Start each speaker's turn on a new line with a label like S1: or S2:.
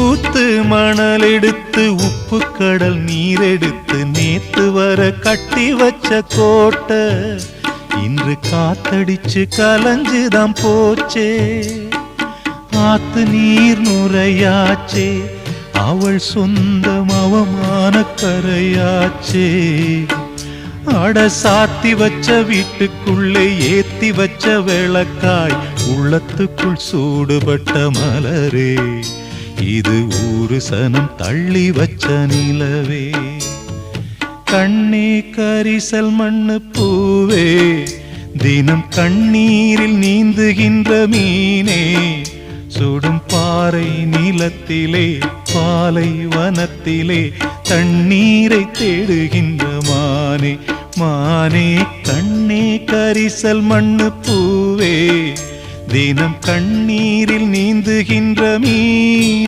S1: ஊத்து மணல் எடுத்து உப்பு கடல் நீர் எடுத்து நேத்து வர கட்டி வச்ச கோட்டை இன்று காத்தடிச்சு கலஞ்சுதான் போச்சே. ஆத்து நீர் நுரையாச்சே, அவள் சொந்தம் அவமான கரையாச்சே. அட சாத்தி வச்ச வீட்டுக்குள்ளே ஏத்தி வச்ச விளக்காய் உள்ளத்துக்குள் சூடுபட்ட மலரே, இது ஊரு சனம் தள்ளி வச்ச நிலவே. கண்ணே கரிசல் மண்ணு பூவே, தினம் கண்ணீரில் நீந்துகின்ற மீனே, சுடும் பாறை நிலத்திலே பாலை வனத்திலே தண்ணீரை தேடுகின்ற மானே. மானே கண்ணே கரிசல் மண்ணு பூவே, தினம் கண்ணீரில் நீந்துகின்ற மீன்.